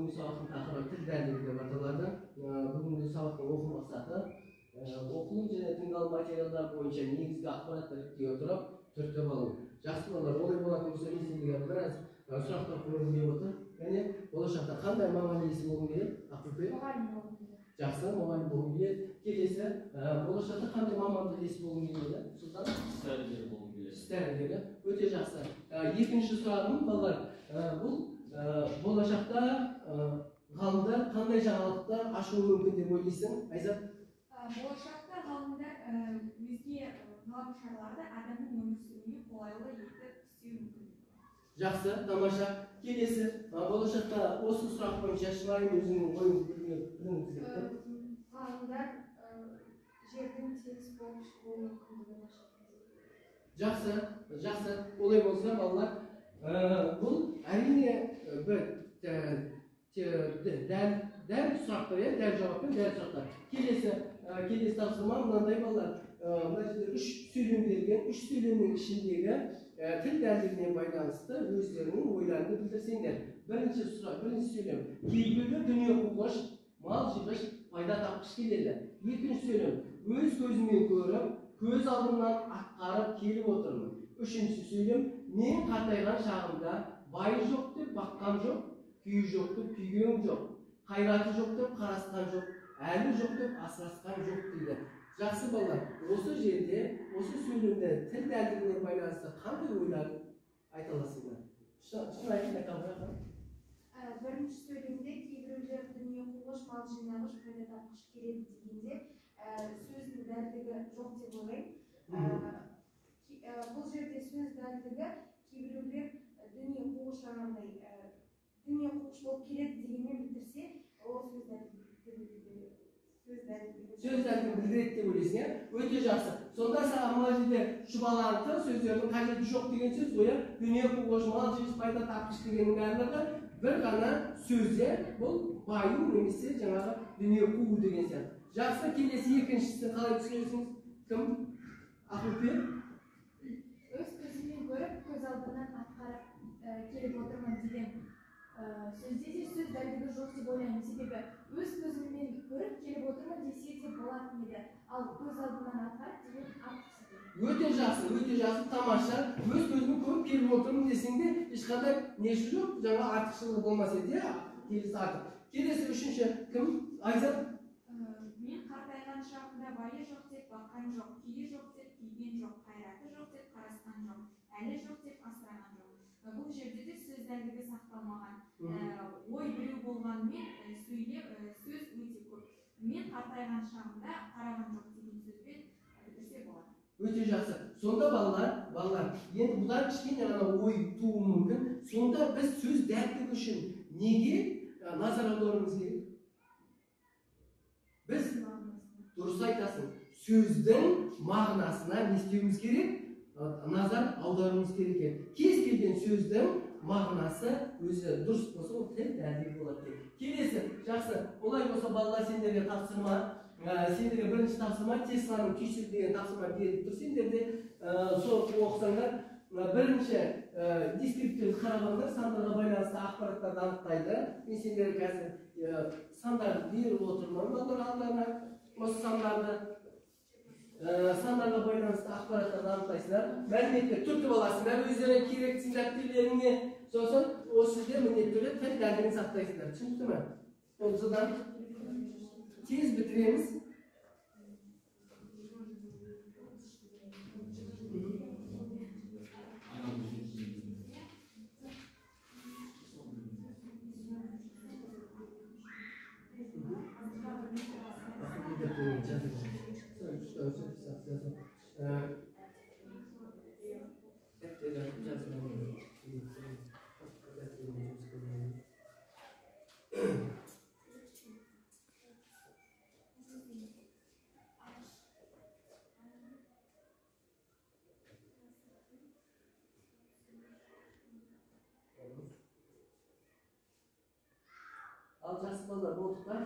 бүгінгі сабақтың тақырыбы тіл дәлдігі деп аталады. Бүгінгі сабақтың оқу мақсаты оқылым және тыңдалым материалдар бойынша негізгі ақпараттар іріктей отырып төрттеп алу. Жақсы балалар, олай болатын болса мен сендерге біраз сұрақтар қойғым келіп отыр. Яғни болашақта қандай маман иесі болғың келеді? Ақылбек? Мұғалім болғым келеді. Жақсы, мұғалім болғың келеді. Келесі, болашақта қандай мамандық иесі болғың келеді? Сұлтан? Дәрігер болғым келеді. Дәрігер. Өте жақсы. Екінші сұрағым, балалар, бұл болашақта ғалымдар қандай жаңалықтар ашуы мүмкін деп ойлайсың? Айзат? Болашақта ғалымдар өзге ғалым шараларды адамның өмір сүруіне қолайлы етіп істеуі мүмкін. Жақсы, тамаша. Келесі, болашақта осы сұрақ бойынша шынайы өзіңнің ойыңызды білдіріңіз келеді. Ғалымдар жердің тегіс болып шығуы мүмкіндігін ашады. Жақсы, жақсы. Олай болса, балалар, бұл әрине бір дәл сұрақтар, дәл жауаппен дәл сұрақтар. Келесі тапсырма мынандай балалар. Мына жерде үш сөйлем берген, үш сөйлемнің ішіндегі тіл дәлдігіне байланысты өздерінің ойларын білдірсеңдер. Бірінші сөйлем. Кейбіреулер дүние қуғыш, мал жиғыш, пайда тапқыш келеді. Екінші сөйлем. Өз көзімен көріп, көз алдымнан атқарып келіп отырмын. Үшінші сөйлем. Мен қартайған шағымда байы жоқ деп баққан жоқ, күйі жоқ деп күйген жоқ, қайраты жоқ деп қарасқан жоқ, әлі жоқ деп асырасқан жоқ дейді. Жақсы балалар, осы жерде, осы сөйлемде тіл дәлдігіне байланысты қандай ойлар айта аласыңдар? Шын айтыңдар қалай? Бірінші сөйлемде кейбіреулер дүние қуғыш, мал жинағыш, пайда тапқыш келеді дегенде сөздің дәлдігі жоқ деп ойлаймын. Бұл жерде сөз дәлдігі кейбіреулер дүние қуғыш жаңағыдай дүние қуғыш болып келеді дегенмен бітірсе, ол сөз дәлдігі білдіреді деп ойлайсың, иә? Өте жақсы. Сонда саған мына жерде шұбалаңқы сөздердің қажеті жоқ деген сөз ғой, дүние қуғыш, мал жиғыш, пайда тапқыш дегеннің барлығы бір ғана сөзде, бұл баю немесе жаңағы дүние қуу деген сияқты. Жақсы, келесі екіншісі қалай түсінесіңіз? Кім? Ақылбек? Өз көзімен көріп, көз алдынан атқарып келіп отырмын деген сөзде де сөз дәлдігі жоқ деп ойлаймын. Себебі өз көзіммен көріп келіп отырмын десе де болатын еді. Ал көз алдынан атқарып деген артықшылық. Өте жақсы, тамаша. Өз көзімен көріп келіп отырмын десең де ешқандай несі жоқ, жаңа артықшылығы болмас еді, келесі артық. Келесі үшінші кім? Айзат? Мен қартайған шағымда байы жоқ деп баққан жоқ, күйі жоқ деп күйген жоқ, қайраты жоқ деп қарасқан жоқ, әлі жоқ деп асыраған жоқ. Бұл жерде де сөз дәлдігі сақталмаған. Ой біреу болғанымен сөз өте көп. Мен қартайған шағымда қараған жоқ деген сөзбен бітірсе болады. Өте жақсы. Сонда балалар, енді бұлар кішкене ғана ой тууы мүмкін. Сонда біз сөз дәлдігі үшін неге назар аударуымыз керек? Біз дұрыс айтасың. Сөздің мағынасына не істеуіміз керек? Назар аударуымыз керек. Кез келген сөздің мағынасы өзі дұрыс болса, ол тіл дәлдігі болады. Келесі, жақсы. Олай болса, балалар, сендерге тапсырма. Сендерге бірінші тапсырма Тесланың түйсігі деген тапсырма беріп тұр. Сендер де сол оқысаңдар, бірінші дескриптивті қарағандар сандарға байланысты ақпараттарды анықтайды. Мен сендерге қазір сандарды беріп отырмын. Балалар, осы сандарға байланысты ақпараттарды анықтайсыздар. Мәліметтер түртіп аласыңдар, өздеріне керекті дәптерлеріңе. Сосын осы жерде міндетті түрде тіл дәлдігін сақтайсыңдар. Түсінікті ме? Содан тез бітіреміз. Al жақсы балалар, болдық па?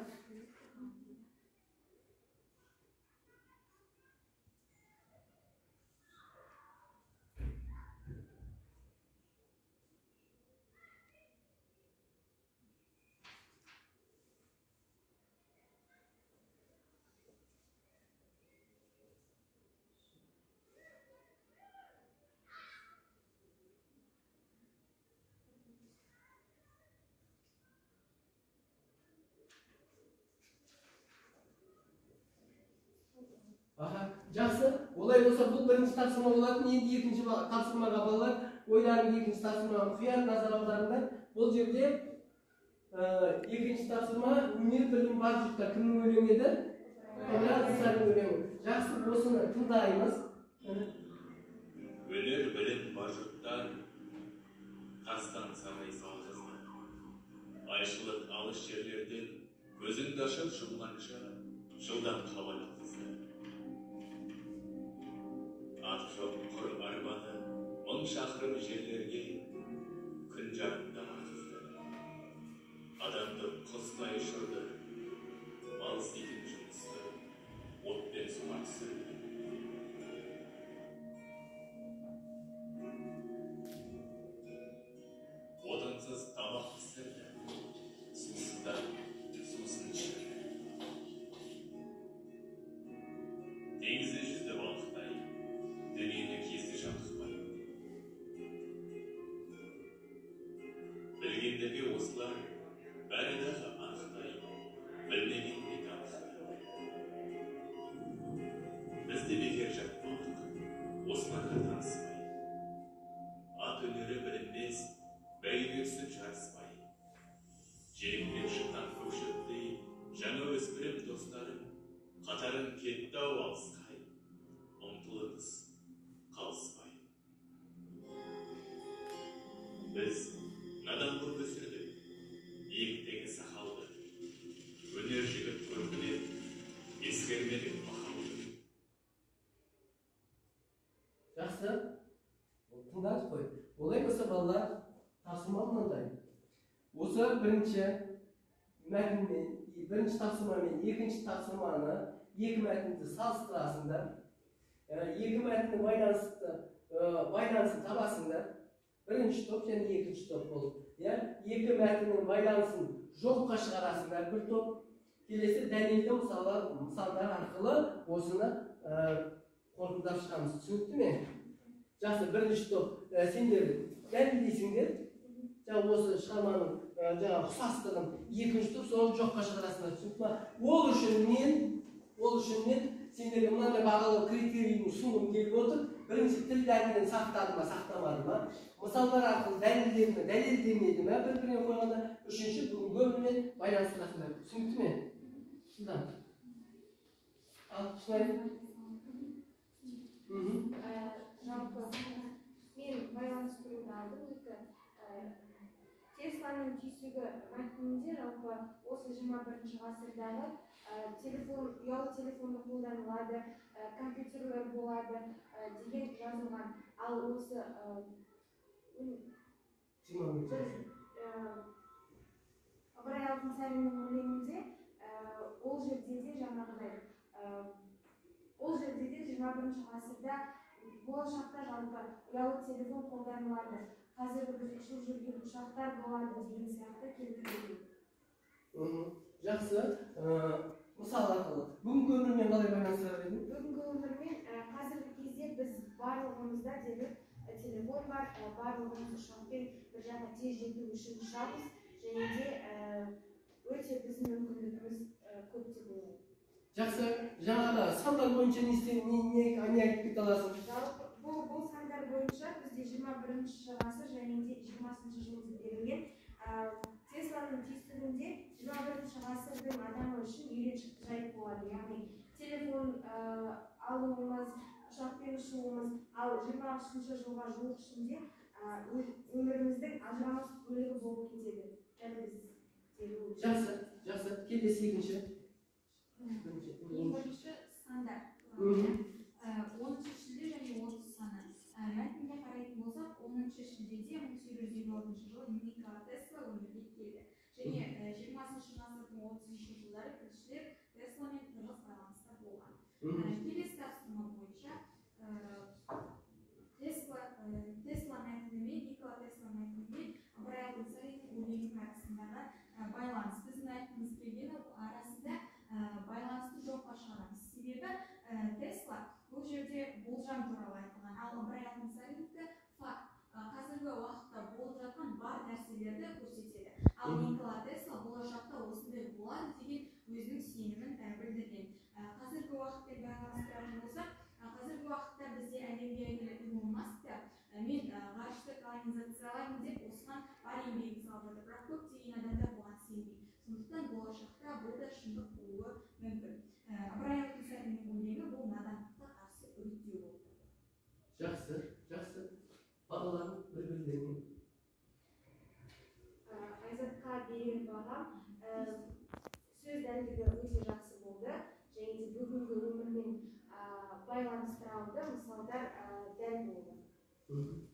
Aha, жақсы. Олай болса бұл бірінші тапсырма болатын. Енді екінші тапсырмаға балалар ойларыңды екінші тапсырмаға мұқият назар аударыңдар. Бұл жерде екінші тапсырма өнер білім бар жұртта кімнің өлеңі еді? Ыбырай Исаның өлеңі. Жақсы, осыны тыңдаймыз. Өнер білім бар жұртта қастан сарай салғызды. Айшылық алыс жерлерден көзіңді ашып жұмғанша жылдан хабар алғызды. Ат жоқ құр арбаны мың шақырым жерлерге күн жарымда ағызды. Адамды құстай ұшырды, мал істейтін жұмысты отпен суға түсірді. Отынсыз тамақ пісірді, сусында сусын ішірді. Теңізі жүзді балықтай, дүниені кезді жабдықпай. Білгендерге осылар бәрі дағы анықтай, білмегенде таныстай. Біз де бекер жатпадық, осыларға таныспай. Ат өнері білінбес, бәйге түсіп жарыспай. Желімдеп шыққан көкшеттей, жаңа өспірім достарым, қатарың кетті-ау алысқай, ұмтылыңыз қалыспай. Біз надан көп өсірдік, иектегі сақалды, өнер жігіт көркінен ескермедік мақалды. Жақсы. Тыңдаңыз қой. Олай болса балалар тапсырма мынандай. Осы бірінші мәтінмен, бірінші тапсырма мен екінші тапсырманы екі мәтінді салыстырасыңдар. Екі мәтіннің байланысын табасыңдар. Бірінші топ және екінші топ болып. Екі мәтіннің байланысын жоққа шығарасыңдар бір топ. Келесі дәлелді мысалдар арқылы осыны қорытындылап шығамыз. Түсінікті ме? Жақсы, бірінші топ сендер дәлелдейсіңдер. Осы шығарманың ұқсастығын екінші топ соны жоққа шығарасыңдар. Түсінікті ме? Ол үшін мен сендерге мынандай бағалау критерийін ұсынғым келіп отыр. Бірінші тіл дәлелін сақтады ма, сақтамады ма? Мысалдар арқылы дәлелдеді ме, дәлелдемеді ме? Бір-біріне қойғанда үшінші бүгінгі өмірмен байланыстырасыңдар. Түсінікті ме? Шындан. Ал, шынайы? Жалпы мен байланыстыруды алдым Тесланың түйсігі мәтінінде жалпы осы 21 ғасырдағы ұялы телефонды қолданылады, компьютерлер болады деген жазылған. Ал осы Ыбырай Алтынсариннің өлеңінде ол жерде де жаңағыдай ол жерде де 21 ғасырда болашақта жалпы ұялы телефон қолданылады. Қазіргі біз ұшып жүрген ұшақтар болады деген сияқты келтірілген. Жақсы. Мысал арқылы. Бүгінгі өмірмен қалай байланыстырар едің? Бүгінгі өмірмен қазіргі кезде біз барлығымызда дерлік телефон бар, барлығымыз ұшақпен бір жаққа тез жету үшін ұшамыз, және де өте біздің мүмкіндігіміз көп деп ойлаймын. Жақсы. Жаңағы сандар бойынша не айтып кете аласың? Бұл сандар бойынша бізде 21 ғасыр және де 20 жылы берілген. Тесланың түйсігінде 21 ғасырдың адамы үшін үйреншікті жайт болады. Яғни телефон алуымыз, ұшақпен ұшуымыз, ал 23 жылға жуық ішінде өміріміздің ажырамас бөлігі болып кетеді. Жақсы. Келесі екінші. Бірінші сандар. 10 шілде және 30 саны. Мәтінге қарайтын болсақ, 10 шілдеде 1856 жылы Никола Тесла өмірге келді. Және 20 ғасырдың 30 жылдары тілшілер Тесламен тығыз байланыста болған. Келесі тапсырма бойынша Тесла мәтінімен, Никола Тесла мәтінімен Ыбырай Алтынсариннің өлеңінің арасындағы байланыс. Біздің айтқымыз келгені арасында байланысты жоққа шығарамыз. Себебі Тесла бұл жерде болжам туралы айтылған, ал Ыбырай Алтынсариновті факт, қазіргі уақытта болып жатқан бар нәрселерді көрсетеді. Ал Никола Тесла болашақта осындай болады деген өзінің сенімін білдірген. Қазіргі уақытпен байланыстыратын салып жатыр, бірақ көптеген адамдар бұған сенбейді. Сондықтан болашақта бұл да шындық болуы мүмкін. Ыбырай Алтынсариннің өлеңі бұл надандыққа қарсы үгіттеу болып тұр. Жақсы, жақсы. Бағаларын бір-бірлеріне. Айзатқа берер бағам сөз дәлдігі өте жақсы болды. Және де бүгінгі өмірмен байланыстыра алды мысалдар дәл болды.